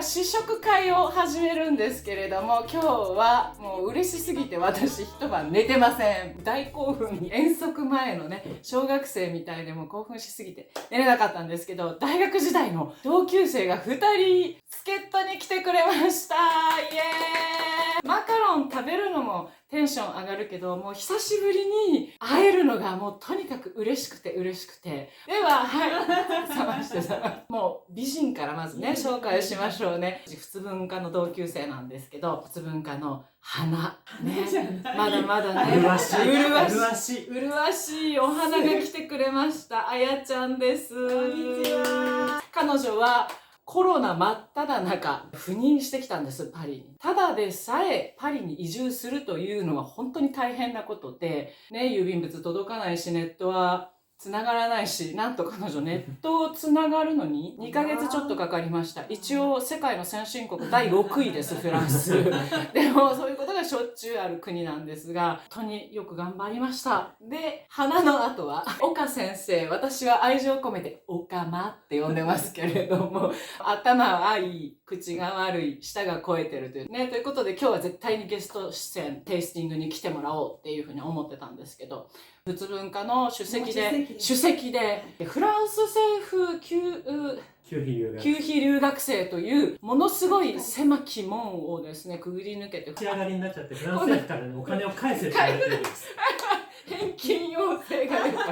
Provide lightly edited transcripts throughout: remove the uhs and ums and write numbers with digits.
試食会を始めるんですけれども、今日はもう嬉しすぎて私一晩寝てません。大興奮に遠足前のね、小学生みたいでも興奮しすぎて寝れなかったんですけど、大学時代の同級生が2人助っ人に来てくれました。イエーイ。マカロン食べるのもテンション上がるけど、もう久しぶりに会えるのがもうとにかく嬉しくて嬉しくて。では、はい。冷ましてさ。もう美人からまずね、紹介しましょうね。仏文科の同級生なんですけど、仏文科の花。ね。まだまだね。麗しいお花が来てくれました。あやちゃんです。こんにちは。彼女は、コロナ真っ只中、赴任してきたんです、パリに。ただでさえパリに移住するというのは本当に大変なことで、ね、郵便物届かないし、ネットは繋がらないし、なんと彼女ネットを繋がるのに2ヶ月ちょっとかかりました。一応世界の先進国第6位です、フランス。でもそういうことがしょっちゅうある国なんですが、本当によく頑張りました。で、花の後は、岡先生、私は愛情を込めて、おかまって呼んでますけれども、頭はいい、口が悪い、舌が肥えてるというね。ということで今日は絶対にゲスト出演、テイスティングに来てもらおうっていうふうに思ってたんですけど、仏文科の首席で、フランス政府給費留学生というものすごい狭き門をですね、くぐり抜けて仕上がりになっちゃって、フランス政府から、ね、お金を返せって言われてるんです。返金要請が出た。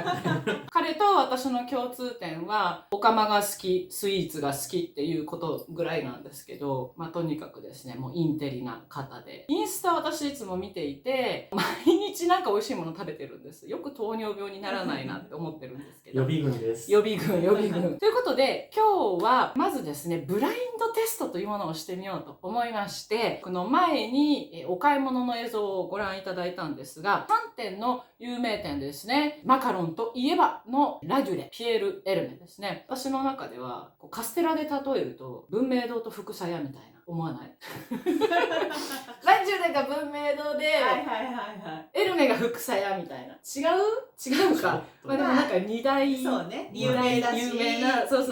彼と私の共通点は、お釜が好き、スイーツが好きっていうことぐらいなんですけど、まあとにかくですね、もうインテリな方で。インスタ私いつも見ていて、毎日なんか美味しいもの食べてるんです。よく糖尿病にならないなって思ってるんですけど。予備軍です。予備軍。ということで、今日はまずですね、ブラインドテストというものをしてみようと思いまして、この前にお買い物の映像をご覧いただいたんですが、3点の有名店ですね。マカロンといえばのラデュレ、ピエール・エルメですね。私の中では、カステラで例えると、文明堂と福鞘みたいな。思わないラデュレが文明堂で、エルメが福鞘みたいな。違うか。まあでもなんか二大、そうね、有名だし、有名な、そう。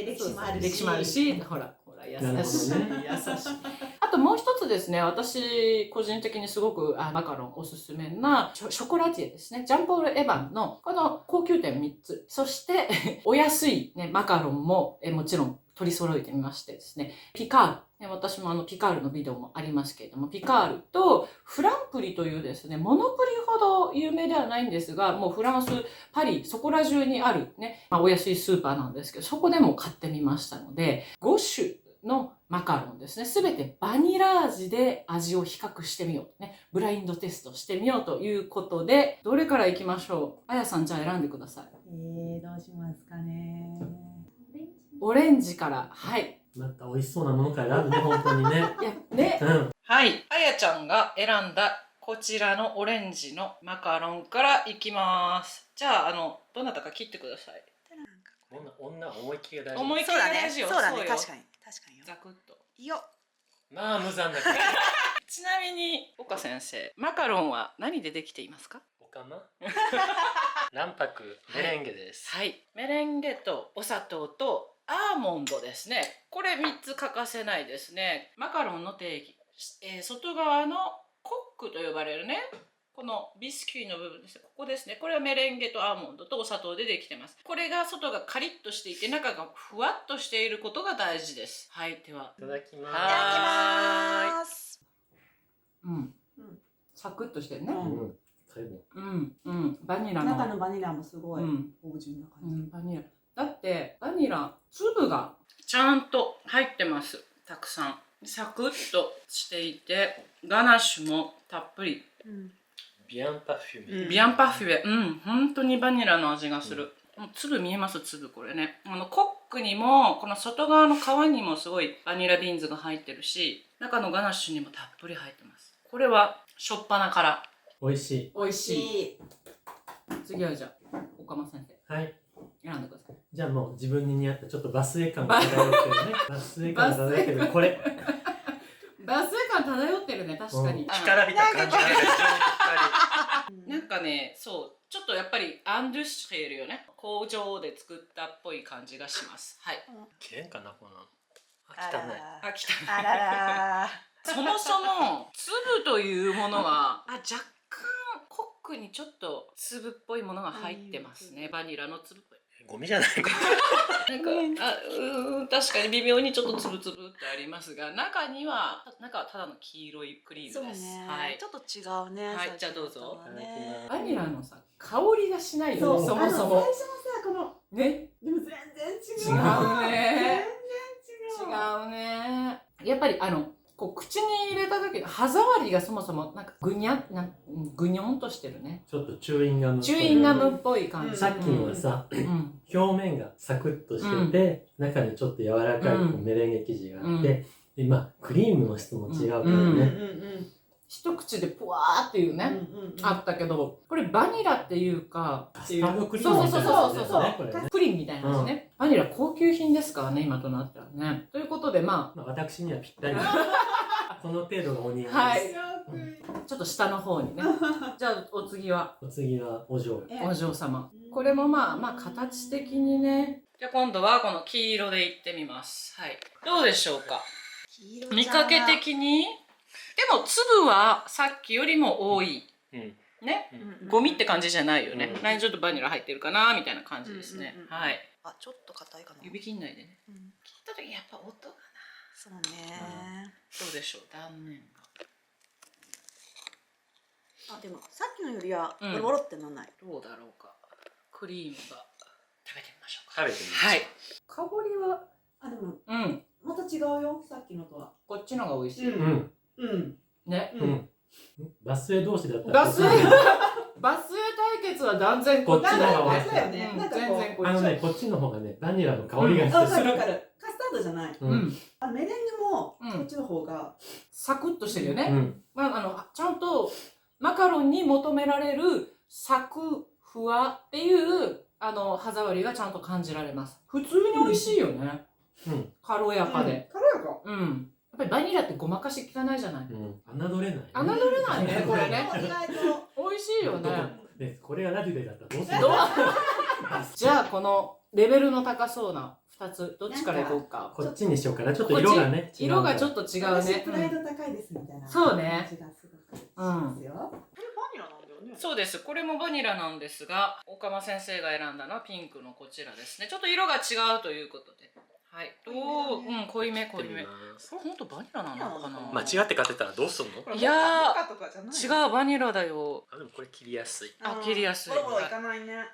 歴史もあるし。歴史もあるし、ほら、優しい。ね、優しい。あともう一つですね、私、個人的にすごくマカロンおすすめなショコラティエですね。ジャンポール・エヴァンのこの高級店3つ。そして、お安い、ね、マカロンももちろん取り揃えてみましてですね、ピカール。私もピカールのビデオもありますけれども、ピカールとフランプリというですね、モノプリほど有名ではないんですが、もうフランス、パリ、そこら中にあるね、お安いスーパーなんですけど、そこでも買ってみましたので、5種のマカロンですね。すべてバニラ味で味を比較してみよう。ね。ブラインドテストしてみようということで、どれからいきましょう。あやさん、じゃあ選んでください。どうしますかね。オレンジから。はい。また美味しそうなものから選ぶね、本当にね。いや、ね。うん。はい。あやちゃんが選んだこちらのオレンジのマカロンからいきます。じゃあ、どなたか切ってください。女思いっきりが大事。思いっきりが大事よ。そうだね、確かによ。ザクッと。いいよ。まあ無残だけど。ちなみに岡先生、マカロンは何でできていますか？おかま卵白メレンゲです。はい、メレンゲとお砂糖とアーモンドですね。これ3つ欠かせないですね。マカロンの定義、外側のコックと呼ばれるね、このビスキュイの部分ですね。ここですね。これはメレンゲとアーモンドとお砂糖でできてます。これが外がカリッとしていて中がふわっとしていることが大事です。はい、では。いただきます。いただきます。サクッとしてるね。バニラの。中のバニラもすごい芳醇な感じ。バニラ。だってバニラ粒がちゃんと入ってます。たくさん。サクッとしていて、ガナッシュもたっぷり。ビアンパフュメ。ビアンパフュメ。本当にバニラの味がする。粒見えます？粒これね。コックにもこの外側の皮にもすごいバニラビーンズが入ってるし、中のガナッシュにもたっぷり入ってます。これはしょっぱなから美味しい。美味しい。次はじゃあ岡間先生。はい。選んでください。じゃあもう自分に似合ったちょっとバスエ感が漂ってるね。バスエ感が漂ってるこれ。バスエ感漂ってるね、確かに。干からびた感じが非常にぴったり。なんかね、そう、ちょっとやっぱりアンドゥストリエルよね。工場で作ったっぽい感じがします。はい。切れんかなこの。来たね。あ、来た。あららそもそも粒というものは若干コックにちょっと粒っぽいものが入ってますね。バニラの粒っぽい。ゴミじゃないか。なんか確かに微妙にちょっとつぶつぶってありますが、中にはただの黄色いクリーそうムです。ね、はいちょっと違うね。はいさっきじゃあどうぞのとはねバニラのさ香りがしないよね。そうそもそも最初のさこのね。でも全然違う。違うね。全然違う。違うね。やっぱりこう口に入れた時歯触りがそもそもなんかぐにょんとしてるね。ちょっとチューインガムっぽい。チューインガムっぽい感じ。さっきのはさ、うん表面がサクッとしてて、中にちょっと柔らかいこうメレンゲ生地があって、でまあクリームの質も違うからうんうんね。一口でぷわーっていうね、あったけど、これバニラっていうか、カスタードクリームみたいなやつですね、これね。プリンみたいなやつね。バニラ高級品ですからね、今となってはね。ということでまあ私にはぴったり。この程度がお似合いです。はいちょっと下の方にね。じゃあお次はお次はお嬢。お嬢様。これもまあ形的にね。じゃあ今度はこの黄色でいってみます。はい。どうでしょうか。見かけ的に。でも粒はさっきよりも多い。ね。ゴミって感じじゃないよね。何ちょっとバニラ入ってるかなみたいな感じですね。はい。あ、ちょっと硬いかな。指切んないでね。切った時やっぱ音がな。そうね。どうでしょう。断面が。あ、でもさっきのよりはボロボロってならない。どうだろうか。クリームが食べてみましょうか。食べてみましょう。はい。香りはあ、でもまた違うよ。さっきのとは。こっちのが美味しい。ね。バスへ同士だったら。バスへ対決は断然こっちの方が美味しい。だよね。なんかこう。こっちの方がね、バニラの香りがわしてかるわかる。カスタードじゃない。メレンゲもこっちの方がサクッとしてるよね。ちゃんとマカロンに求められるサクふわっていう歯触りがちゃんと感じられます。普通に美味しいよね。軽やかで。軽やか。やっぱりバニラってごまかし効かないじゃない。侮れない。侮れないね、これね。意外と美味しいよね。これがラデュレだったらどうする？じゃあこのレベルの高そうな2つどっちからいこうか。こっちにしようかな。ちょっと色がね。色がちょっと違うね。プライド高いですみたいな。そうね。これバニラなんだよね。そうです。これもバニラなんですが、岡間先生が選んだのはピンクのこちらですね。ちょっと色が違うということで。はい。濃いめ。これ本当バニラなのかな。間違って買ってたらどうすんの？いやー、違うバニラだよ。でもこれ切りやすい。切りやすい。ボロボロいかないね。やっ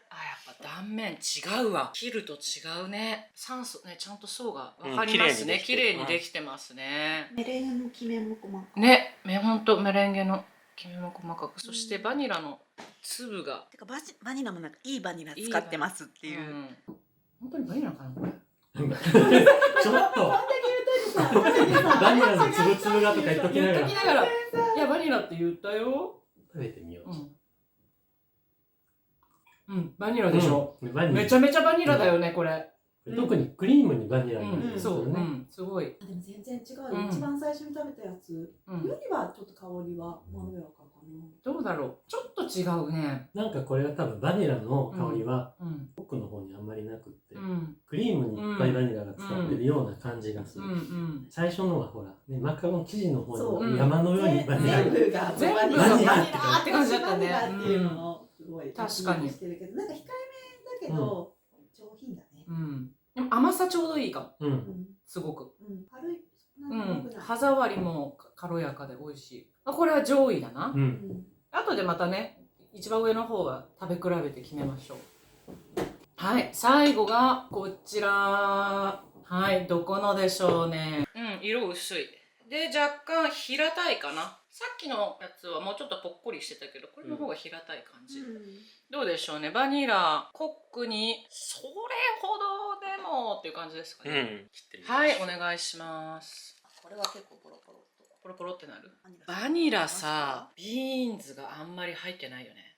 ぱ断面違うわ。切ると違うね。酸素ね、ちゃんと層がわかりますね。綺麗にできてますね。メレンゲのきめも細かく。ね、ほんとメレンゲのきめも細かく。そしてバニラの粒が。てかバニラもなんかいいバニラ使ってますっていう。本当にバニラかなこれ。ちょっとバニラのつぶつぶがとか言っときながら。いやバニラって言ったよ。食べてみよう。バニラでしょ。めちゃめちゃバニラだよねこれ。特にクリームにバニラが入ってる。そうすごい。でも全然違うよ。一番最初に食べたやつよりはちょっと香りはまろやかかな。どうだろう。ちょっと違うね。なんかこれは多分バニラの香りは奥の方にあんまりなくって、クリームにいっぱいバニラが使ってるような感じがする。最初のはほらマカロン生地の方に山のようにバニラ全部がバニラって感じだったね。確かに。してるけどなんか控えめだけど上品だね。でも甘さちょうどいいかも。すごく。軽い。歯触りも軽やかで美味しい。これは上位だな。後でまたね、一番上の方は食べ比べて決めましょう。はい、最後がこちら。はい、どこのでしょうね。色薄い。で、若干平たいかな。さっきのやつはもうちょっとぽっこりしてたけど、これの方が平たい感じ。どうでしょうね。バニラ、コックに、それほどでもっていう感じですかね。はい、お願いします。これは結構ポロポロと。ポロポロってなる？バニラさ、ビーンズがあんまり入ってないよね。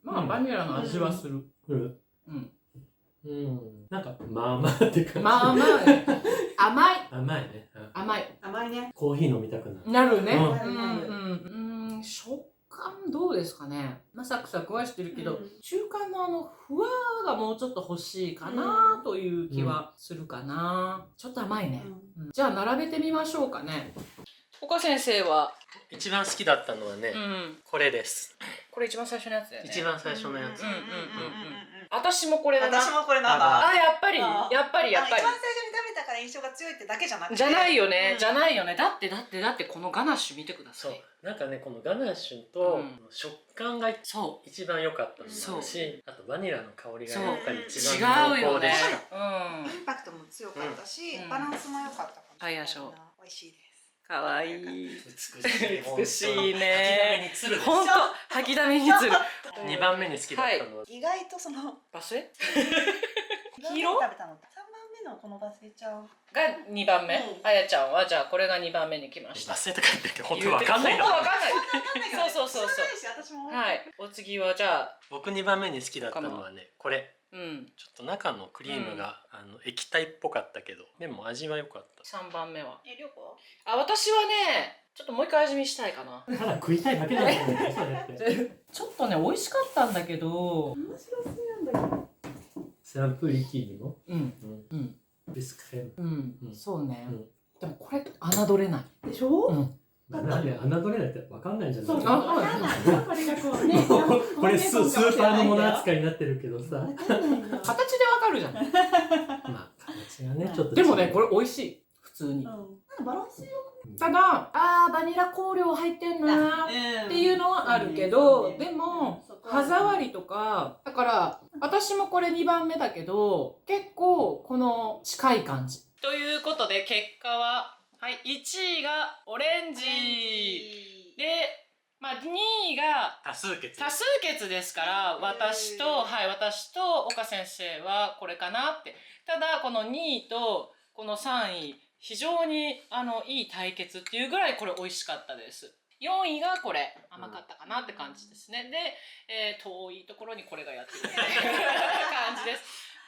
まあバニラの味はする。なんかまあまあって感じ。まあまあね。甘い。甘いね。甘いね。コーヒー飲みたくなる。なるね。食感どうですかね。まあ、サクサクはしてるけど、うん中間のふわがもうちょっと欲しいかなという気はするかな。ちょっと甘いね。うんじゃあ並べてみましょうかね。岡先生は、一番好きだったのはね、これです。これ一番最初のやつだよね。一番最初のやつ。私もこれだな。私もこれなんだ。あ、やっぱり、あやっぱり。一番最初に食べたから印象が強いってだけじゃなくて。じゃないよね、うんじゃないよね。だってこのガナッシュ見てくださそうい。なんかねこのガナッシュとうん食感がそ一番良かったのもあるし、あとバニラの香りがやっぱりう。一違番濃うよね厚でした。。インパクトも強かったし、うんバランスも良かったかもしれないな。はいでしょう美味しいです。かわいい。美しい。美しいね。吐きだめにつるです。ほんと、吐きだめにつる。 2番目に好きだったのは、意外とそのバスレ黄色食べたの。3番目のこのバスレちゃう。が2番目、うんあやちゃんはじゃあこれが2番目に来ました。バスレとか言ってるけど本当わかんないな。本当わかんない。そうそうそうそう。知らないし私も。はい。お次はじゃあ、僕2番目に好きだったのはねこれ。うん。ちょっと中のクリームが、液体っぽかったけどでも味は良かった。 3番目は。りょうこ。あ、私はね、ちょっともう一回味見したいかな。ただ食いたいだけなんだよねそれってちょっとね、美味しかったんだけど、面白すぎなんだけど。スランプリキーヌの、うん、うん、ビスクレームうん、そうね。うんでもこれ、侮れない。でしょ？うん。なんで侮れないって分かんないんじゃないそう。あわかんないよ。これがこうね。これスーパーのもの扱いになってるけどさわかんないよ。形でわかるじゃん。まあ形がねちょっとでもね、これ美味しい。普通に。バランスよ。ただ、バニラ香料入ってんなーっていうのはあるけど、でも、歯触りとか、だから、私もこれ2番目だけど、結構この近い感じ。ということで、結果は、はい、1位がオレンジで、まあ、2位が多数決多数決ですから、私と岡先生はこれかなって。ただ、この2位とこの3位、非常にいい対決っていうぐらいこれ美味しかったです。4位がこれ甘かったかなって感じですね。で、遠いところにこれがやってくるっていう感じです。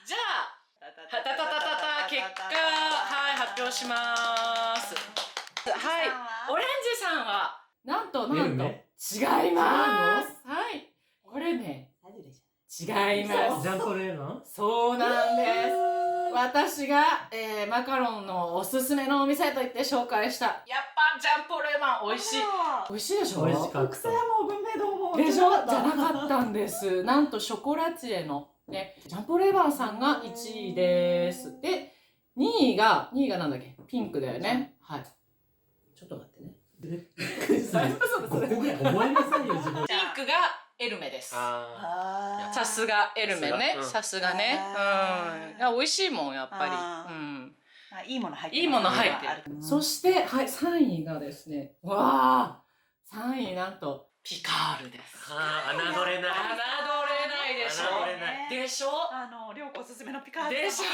じゃあ、結果、はい、発表します。はい、オレンジさんは、なんと、違いますはい、これね、違います。ジャンポレーのそうなんです。私が、マカロンのおすすめのお店と言って紹介した、やっぱジャンポレーマン美味しい。美味しいでしょ？美味しかった。草山文明堂もでしょ？じゃなかったんです。なんとショコラティエの、ね、ジャンポレーマンさんが1位です。で、2位がなんだっけ？ピンクだよね。はい。ちょっと待ってね。ここぐらい覚えなさいよ自分。ピンクがエルメです。あさすがエルメね。うんさすがね。うん。いや、美味しいもん、やっぱり。うん。いいもの入ってる。いいもの入ってる。そして、はい、3位がですね、わー !3 位なんと、ピカールです。あ、侮れない。侮れないでしょ侮れないでしょりょうこおすすめのピカール。でしょ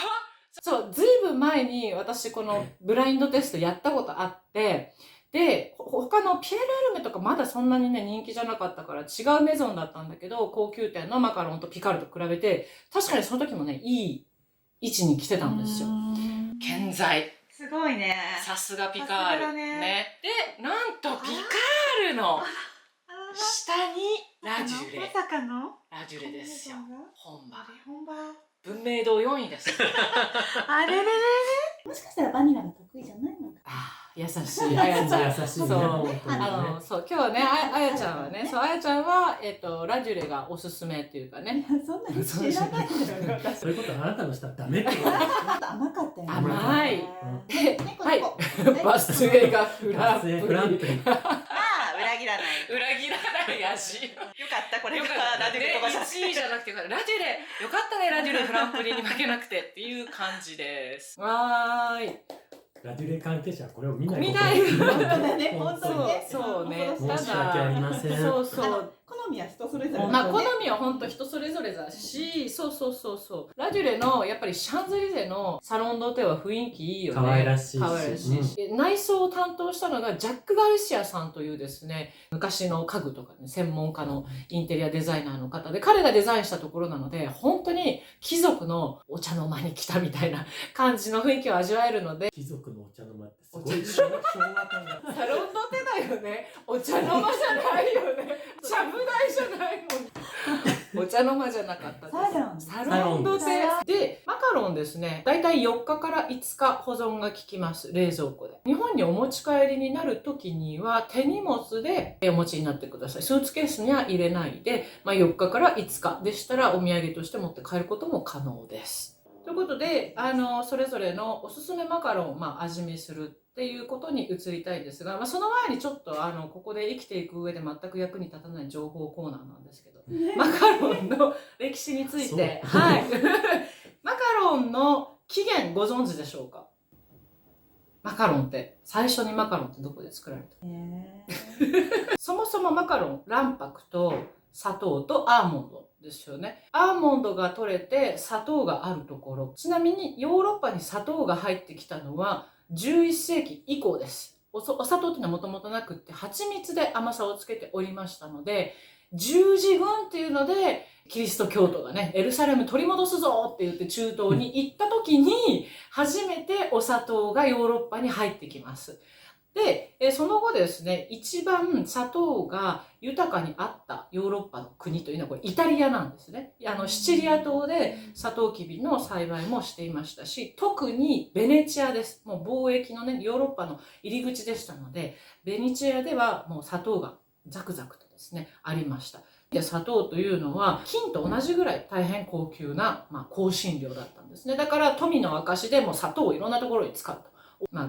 そう、ずいぶん前に私このブラインドテストやったことあって、で、他のピエール・エルメとかまだそんなにね、人気じゃなかったから違うメゾンだったんだけど、高級店のマカロンとピカールと比べて、確かにその時もね、いい位置に来てたんですよ。健在。すごいね。さすがピカール。さすがだねで、なんとピカールの下にラジュレ。まさかのラジュレですよ。本場。本場。文明堂4位です。あれれれれ。もしかしたらバニラが得意じゃないのか。優しいあやちゃん。優しいね。そう本当にねそう今日はねあやちゃんはねあやちゃんはラジュレがおすすめっていうかね。そんなに知らないんだよ。そういうことあなたのしたらダメってこと。甘かったよね。甘い。で、はい。バスへがフランプリ。フランプリ。まあ裏切らない。裏切らない味。よかったこれがよかったラジュレとかじゃなくて。1位じゃなくてラジュレよかったねラジュレフランプリに負けなくてっていう感じです。わーい。ラデュレ関係者はこれを見ない。見ない。本当だね本当にね。そうね。申し訳ありません。そうそう。好みは人それぞれ。まあ好みは本当人それぞれだし、そうラジュレのやっぱりシャンゼリゼのサロンドテは雰囲気いいよね。可愛らしいし可愛らしいし、内装を担当したのがジャック・ガルシアさんというですね、昔の家具とかね、専門家のインテリアデザイナーの方で、彼がデザインしたところなので、本当に貴族のお茶の間に来たみたいな感じの雰囲気を味わえるので、貴族のお茶の間ってすごい昭和感が。サロンドテだよね。お茶の間じゃないよね。茶ぶだ茶の間じゃなかったです。サロンドテで、マカロンですね、だいたい4日から5日保存が効きます。冷蔵庫で。日本にお持ち帰りになる時には手荷物でお持ちになってください。スーツケースには入れないで、4日から5日でしたらお土産として持って帰ることも可能です。ということで、それぞれのおすすめマカロンを味見するっていうことに移りたいんですが、その前にちょっとここで生きていく上で全く役に立たない情報コーナーなんですけど、マカロンの歴史について、はい。マカロンの起源ご存知でしょうか？マカロンって、最初にマカロンってどこで作られた？そもそもマカロン、卵白と砂糖とアーモンドですよね。アーモンドが取れて砂糖があるところ。ちなみにヨーロッパに砂糖が入ってきたのは11世紀以降です。お砂糖っていうのはもともとなくって蜂蜜で甘さをつけておりましたので、十字軍っていうのでキリスト教徒がね、エルサレム取り戻すぞって言って中東に行った時に初めてお砂糖がヨーロッパに入ってきます。で、その後ですね、一番砂糖が豊かにあったヨーロッパの国というのはこれイタリアなんですね。シチリア島でサトウキビの栽培もしていましたし、特にベネチアです。もう貿易のね、ヨーロッパの入り口でしたので、ベネチアではもう砂糖がザクザクとですね、ありました。で、砂糖というのは金と同じぐらい大変高級な、香辛料だったんですね。だから富の証でも砂糖をいろんなところに使うと。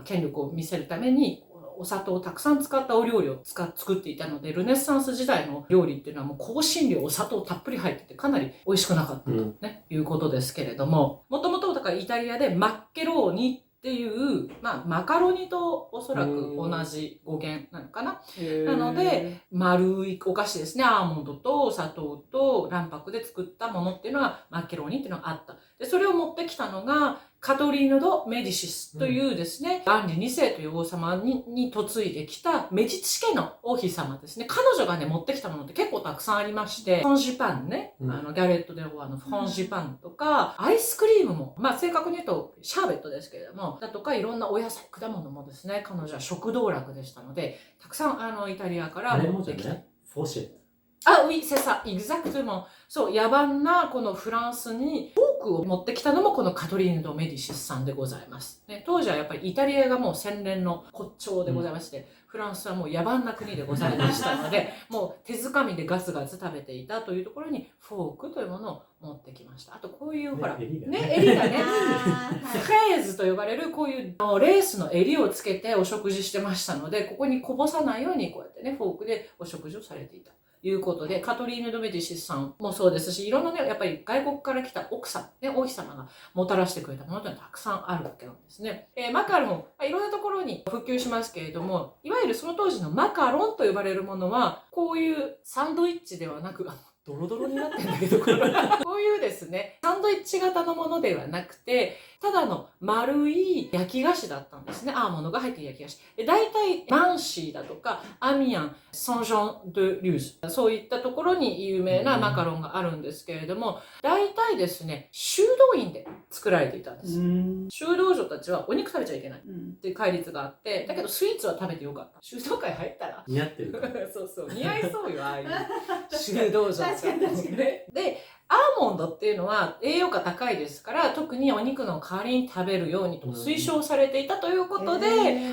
権力を見せるためにお砂糖をたくさん使ったお料理を作っていたので、ルネッサンス時代の料理っていうのはもう香辛料、お砂糖たっぷり入っててかなり美味しくなかったと、いうことですけれども、もともとだからイタリアでマッケローニっていう、マカロニとおそらく同じ語源なのかな。なので、丸いお菓子ですね。アーモンドと砂糖と卵白で作ったものっていうのはマッケローニっていうのがあった。で、それを持ってきたのが、カトリーヌ・ド・メディシスというですね、アンリ2世という王様に嫁いできたメディチ家の王妃様ですね。彼女がね、持ってきたものって結構たくさんありまして、フォンジパンね、ギャレット・デ・ロワのフォンジパンとか、アイスクリームも、正確に言うとシャーベットですけれども、だとかいろんなお野菜、果物もですね、彼女は食道楽でしたので、たくさんイタリアから持ってきた。フォシェット。oui, c'est ça, exactement. そう、野蛮なこのフランスにフォークを持ってきたのもこのカトリーヌ・ド・メディシスさんでございます。ね、当時はやっぱりイタリアがもう洗練の骨頂でございまして、フランスはもう野蛮な国でございましたので、もう手づかみでガツガツ食べていたというところにフォークというものを持ってきました。あとこういうほら、ね、襟がね、フレーズと呼ばれるこういうレースの襟をつけてお食事してましたので、ここにこぼさないようにこうやってね、フォークでお食事をされていた。いうことで、カトリーヌ・ド・メディシスさんもそうですし、いろんなね、やっぱり外国から来た奥さん、ね、王妃様がもたらしてくれたものというのはたくさんあるわけなんですね。マカロン、いろんなところに普及しますけれども、いわゆるその当時のマカロンと呼ばれるものは、こういうサンドイッチではなく、ドロドロになってんだけど、こういうですね、サンドイッチ型のものではなくて、ただの丸い焼き菓子だったんですね。アーモンドが入っている焼き菓子。大体、マンシーだとか、アミアン、サンジョン・ド・リューズ。そういったところに有名なマカロンがあるんですけれども、大体ですね、修道院で作られていたんです。修道女たちはお肉食べちゃいけないっていう戒律があって、だけどスイーツは食べてよかった。修道会入ったら。似合ってる。そうそう、似合いそうよ、ああいう修道女。確かに。で、アーモンドっていうのは栄養価高いですから、特にお肉の代わりに食べるようにと推奨されていたということで、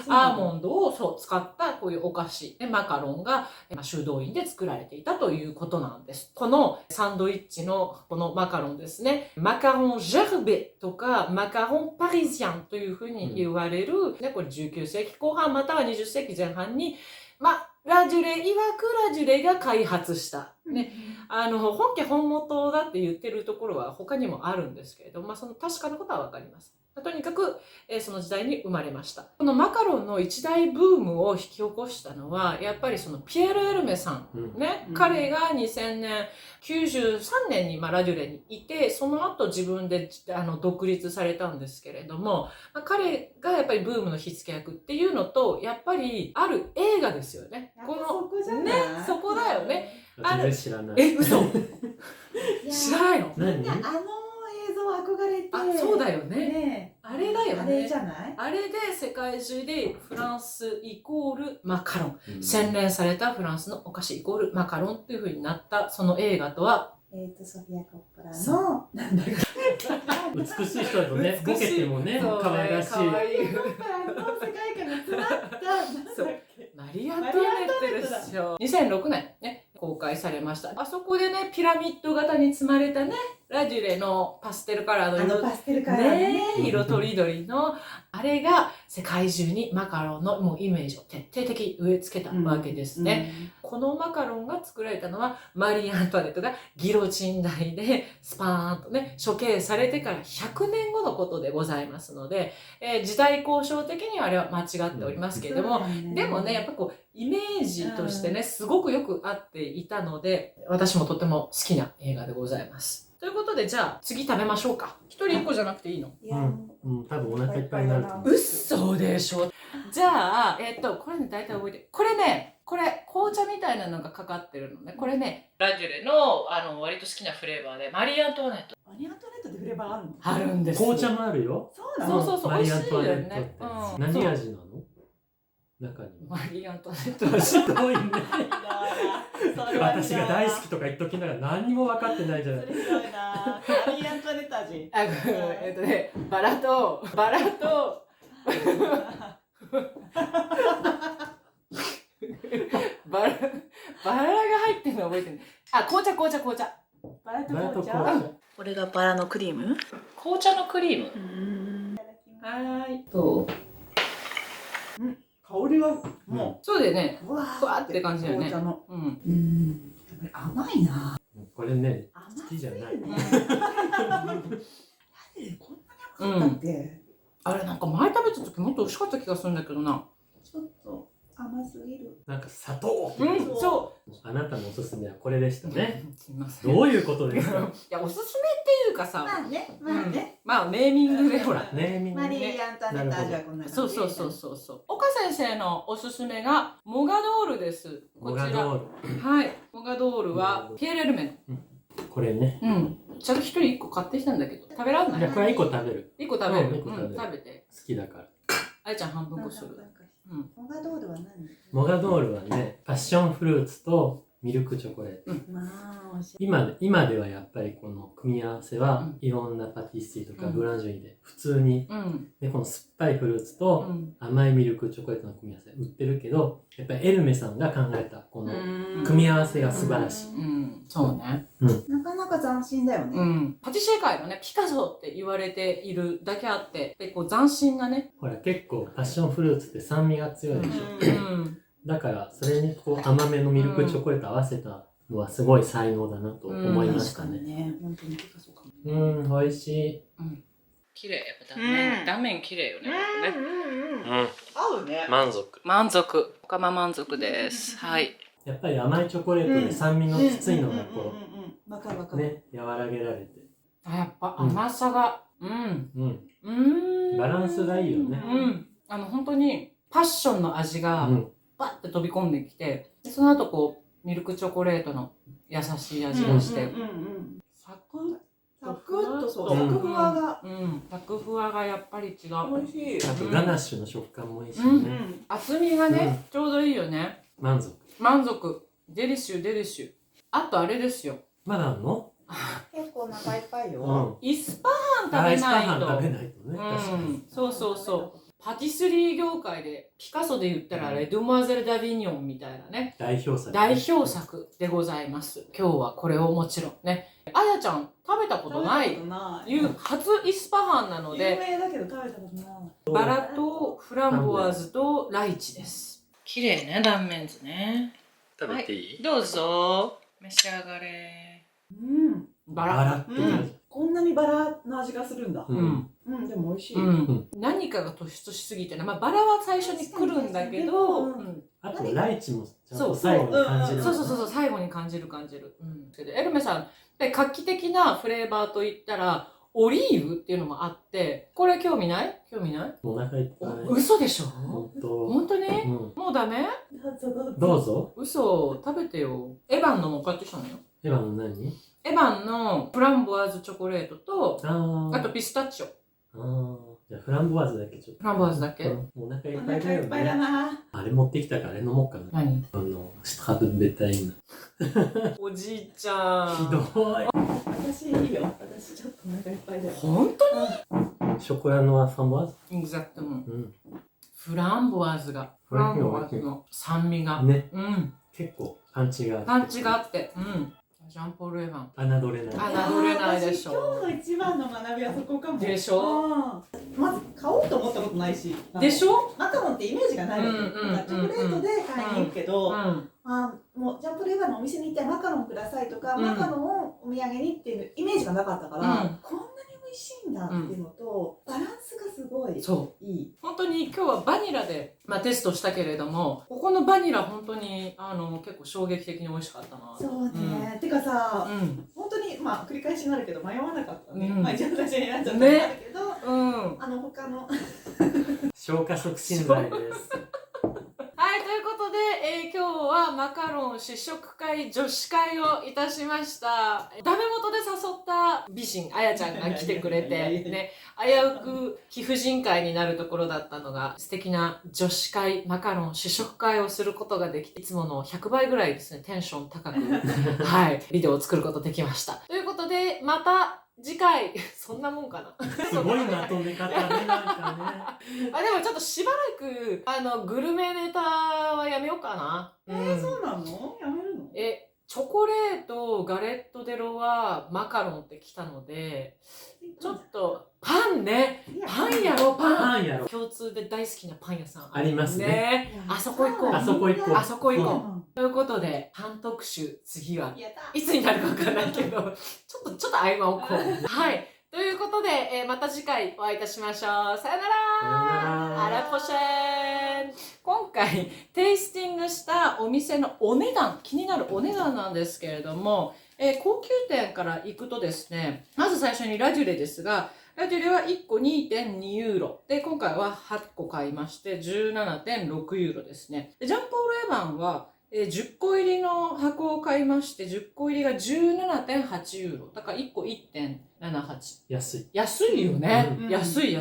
アーモンドを使ったこういうお菓子、マカロンが修道院で作られていたということなんです。このサンドイッチのこのマカロンですね、マカロンジェルベとかマカロンパリジャンというふうに言われる、これ19世紀後半または20世紀前半に、ラジュレ、曰くラジュレが開発した。ね。本家本元だって言ってるところは他にもあるんですけれども、その確かなことはわかります。とにかく、その時代に生まれました。このマカロンの一大ブームを引き起こしたのは、やっぱりそのピエール・エルメさん。ね。彼が2000年、93年にラデュレにいて、その後自分で独立されたんですけれども、彼がやっぱりブームの火付け役っていうのと、やっぱりある映画ですよね。このね、そこだよね。全然知らない。嘘知らないの？何？映像憧れて。そうだよね。あれだよね。あれじゃない？あれで世界中でフランスイコールマカロン。洗練されたフランスのお菓子イコールマカロンっていう風になったその映画とはソフィア・コッポラの、なんだっけ、美しい人だとね、ボケてもね、そう可愛らしい。可愛いコッポラの世界観が詰まった、なんだっけ。マリア・アントワネットですよ。2006年ね、公開されました。あそこでね、ピラミッド型に積まれたね、ラデュレのパステルカラーの色、パステルカラーね。色とりどりの、あれが世界中にマカロンのもうイメージを徹底的に植え付けたわけですね。このマカロンが作られたのはマリー・アントワネットがギロチン台でスパーンとね、処刑されてから100年後のことでございますので、時代交渉的にはあれは間違っておりますけれども、でもね、やっぱこう、イメージとしてね、すごくよく合っていたので、私もとても好きな映画でございます。ということで、じゃあ次食べましょうか。一人一個じゃなくていいの？いや、多分お腹いっぱいになると思う。嘘でしょ。じゃあ、これね、大体覚えてる。これね、紅茶みたいなのがかかってるのね。これね、ラジュレの、割と好きなフレーバーで、マリー・アントワネット。マリー・アントワネットでフレーバーあるの？あるんです。紅茶もあるよ。そうなの？そう、マリー・アントワネット美味しいよねってうん何味なの？中に。マリー・アントワネットはひどいね。私私が大好きとか言っときながら何にも分かってないじゃない。それひどいな。マリー・アントワネット味。バラと、バラが入ってるの覚えてる。あ、紅茶。バラとバラと紅紅茶。茶。これがバラのクリーム？紅茶のクリーム。ははーい。どう？香りはもそうだよね。う、ふわふわって感じだよね紅茶の。うん。甘いな。これね、甘好きじゃない。こんなに甘かったっけ？あれなんか前食べた時もっと美味しかった気がするんだけどな。ちょっと甘すぎる。なんか砂糖。そあなたのおすすめはこれでしたう。ね。すみません。どういうことですか？いや、おすすめっていうかさ、まあね。まあネーミングでほら。ネーミングマリー・アントワネット味はこんな感じ。そう。岡先生のおすすめがモガドールです。こちら。モガドール。はい。モガドールはピエール・エルメこれね。ちゃんと一人一個買ってきたんだけど、食べらんない？じゃあこれ1個食べる。一個食べる。一個食べる食べて。好きだから。あやちゃん半分こする。モガドールは何？モガドールはね、パッションフルーツとミルクチョコレート。まあ、美味しい。今ではやっぱりこの組み合わせは、うんいろんなパティスリーとかブランジュリーで普通に、うん。でこの酸っぱいフルーツと甘いミルクチョコレートの組み合わせ売ってるけど、やっぱりエルメさんが考えたこの組み合わせが素晴らしい。そうね。なかなか斬新だよね。パティシエ界のね、ピカソって言われているだけあって、でこう斬新なね。ほら結構パッションフルーツって酸味が強いでしょ。うん。だからそれにこう甘めのミルクチョコレート合わせたのはすごい才能だなと思いましたね。ね。本当にピカソかも。美味しい。綺麗、やっぱ断面、断面綺麗よね。合うね。満足。満足。おかま満足です。はい。やっぱり甘いチョコレートで酸味のきついのがこわかるわかう、る。ね、和らげられて。あ、やっぱ甘さが、バランスがいいよね。本当にパッションの味がバッて飛び込んできて、でその後こうミルクチョコレートの優しい味がして、サクッサクッとそう、サクふわが。サクふわがやっぱり違う。美味しい。あとガナッシュの食感もいいしね。厚みがね、ちょうどいいよね。満足。満足。デリシュ。あとあれですよ。まだあるの？結構お腹いっぱいよ。イスパーン食べないと。イスパーン食べないとね。確かに。そう。パティスリー業界でピカソで言ったらレドマゼル・ダ・ヴィニョンみたいなね。代表作でございます。今日はこれをもちろんね。あやちゃん食べたことない初イスパハンなので、有名だけど食べたことない。バラとフランボワーズとライチです。綺麗ね、断面図ね。食べていい？どうぞ召し上がれ。ババラって感じ。こんなにバラの味がするんだ。でも美味しい。何かが突出しすぎてね、バラは最初に来るんだけど、あとライチもちゃんと最後に感じる。そう最後に感じる。エルメさん、画期的なフレーバーといったらオリーブっていうのもあって、これ興味ない？お腹いっぱい。嘘でしょ？本当に？もうダメ？どうぞ。嘘、食べてよ。エヴァンのも買ってきたのよ。エヴァンの何？エヴァンのフランボワーズチョコレートと、あとピスタチオ。じゃあフランボワーズだけちょっと。フランボワーズだけ。もうお腹いっおぱいだよ腹いっぱいだね。な。あれ持ってきたからあれ飲もうかな。何？スタートベタイン。おじいちゃん。ひどい。私いいよ。私ちょっとお腹いっぱいだよ。本当ショコラノワフランボワーズ。に？exactement。うん。フランボワーズが、フランボワーズの酸味が、ね。うん。結構パンチがあって。パンチがあって、うん。ジャンポール・エヴァン。侮れない。侮れないでしょ。私今日の一番の学びはそこかも。でしょ。まず買おうと思ったことないし。でしょ。マカロンってイメージがないわけ。チョコレートで買いに行くけど、もうジャンポレーバーのお店に行ってマカロンくださいとか、マカロンをお土産にっていうイメージがなかったから、こんなに美味しいんだっていうのと、バランスがすごいいい。本当に今日はバニラで、テストしたけれども、ここのバニラ本当に結構衝撃的に美味しかったな。そうね。てかさ、本当に繰り返しになるけど迷わなかったね。一応私になっちゃったんだけど、他の消化促進剤です。はい、ということで、今日はマカロン試食会女子会をいたしました。ダメ元で誘った美人あやちゃんが来てくれて、ね、危うく貴婦人会になるところだったのが、素敵な女子会、マカロン試食会をすることができて、いつもの100倍ぐらいですね、テンション高く、はい、ビデオを作ることできました。ということで、また、次回、そんなもんかな。すごいまとめ方ね、なんかね。でもちょっとしばらく、グルメネタはやめようかな。そうなの？やめるの？チョコレート、ガレット・デ・ロワ、マカロンって来たので、ちょっと、パンね。パンやろ、パンやろ。共通で大好きなパン屋さんありますね。あそこ行こう。あそこ行こう。あそこ行こう。ということで、パン特集、次はいつになるかわかんないけど、ちょっと合間をこう。はい。ということで、また次回お会いいたしましょう。さよなら。あらポシェーン。今回、テイスティングしたお店のお値段、気になるお値段なんですけれども、高級店から行くとですね、まず最初にラデュレですが、ラデュレは1個 2.2 ユーロ。で、今回は8個買いまして、17.6 ユーロですね。でジャンポール・エヴァンは、10個入りの箱を買いまして、10個入りが 17.8 ユーロ。だから1個 1.78。安いよね。安い。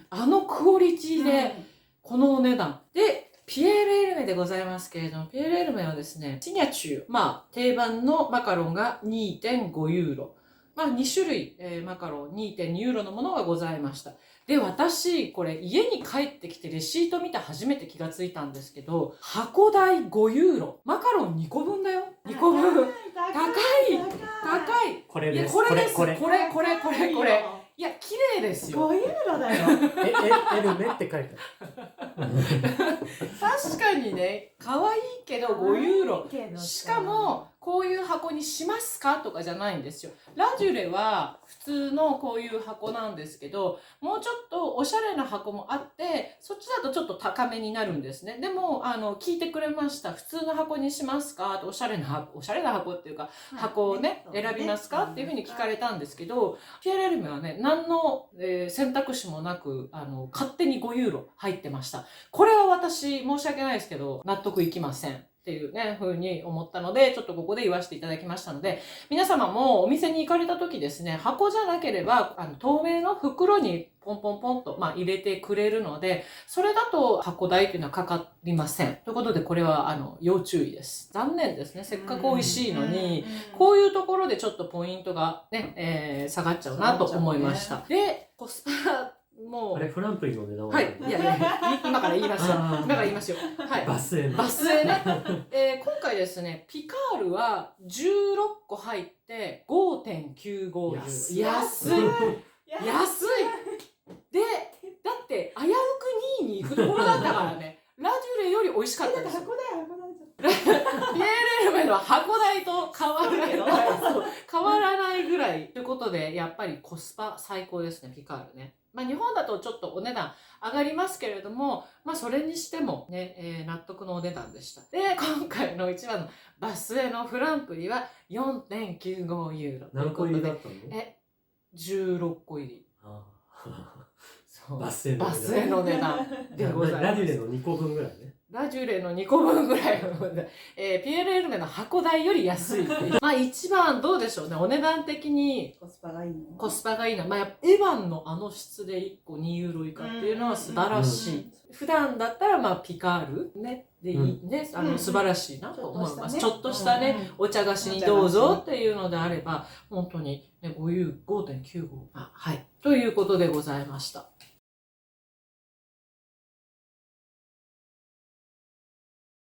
あのクオリティで、このお値段。で、ピエール・エルメでございますけれども、ピエール・エルメはですね、シニャチュー、定番のマカロンが 2.5 ユーロ。2種類、マカロン 2.2 ユーロのものがございました。で、私、これ家に帰ってきてレシート見て初めて気がついたんですけど、箱代5ユーロ。マカロン2個分だよ。2個分。高い。これです。これ。いや、綺麗ですよ。5ユーロだよ。エルメって書いてある。確かにね、可愛いけど5ユーロ。しかも、こういう箱にしますかとかじゃないんですよ。ラデュレは普通のこういう箱なんですけど、もうちょっとおしゃれな箱もあって、そっちだとちょっと高めになるんですね。でも、聞いてくれました。普通の箱にしますかとおしゃれな箱っていうか、箱をね、選びますかっていうふうに聞かれたんですけど、ピエール・エルメはね、何の、選択肢もなく、勝手に5ユーロ入ってました。これは私、申し訳ないですけど、納得いきません。っていうね、風に思ったので、ちょっとここで言わせていただきましたので、皆様もお店に行かれた時ですね、箱じゃなければ、透明の袋にポンポンポンと、入れてくれるので、それだと箱代というのはかかりません。ということで、これは、要注意です。残念ですね。せっかく美味しいのに、こういうところでちょっとポイントがね、下がっちゃうなと思いました。で、コスパ、もう。あれ、フランプリの値段は？はい。今から言いますよ。はい。バスへね。今回ですね、ピカールは16個入って5.95 安い。で、だって危うく2位に行くところだったからね。ラデュレより美味しかったですよ。ピエール・エルメの箱代と変わるけど、変わらないぐらい。ということで、やっぱりコスパ最高ですね、ピカールね。日本だとちょっとお値段上がりますけれども、それにしてもね、納得のお値段でした。で、今回の一番のバスへのフランプリは 4.95 ユーロ。何個入りだったの？16個入り。バスへの値段でございます。ラデュレの2個分ぐらいね。ラジュレの2個分ぐらいの、ピエール・エルメの箱代より安いっていう。まあ一番どうでしょうね、お値段的にコスパがいいの。コスパがいいな。まあやっぱエヴァンのあの質で1個2ユーロ以下っていうのは素晴らしい。普段だったらまあピカールね、でいいね、素晴らしいなと思います。ちょっとしたね、お茶菓子にどうぞっていうのであれば、本当にね、5ユーロ、5.95。はい。ということでございました。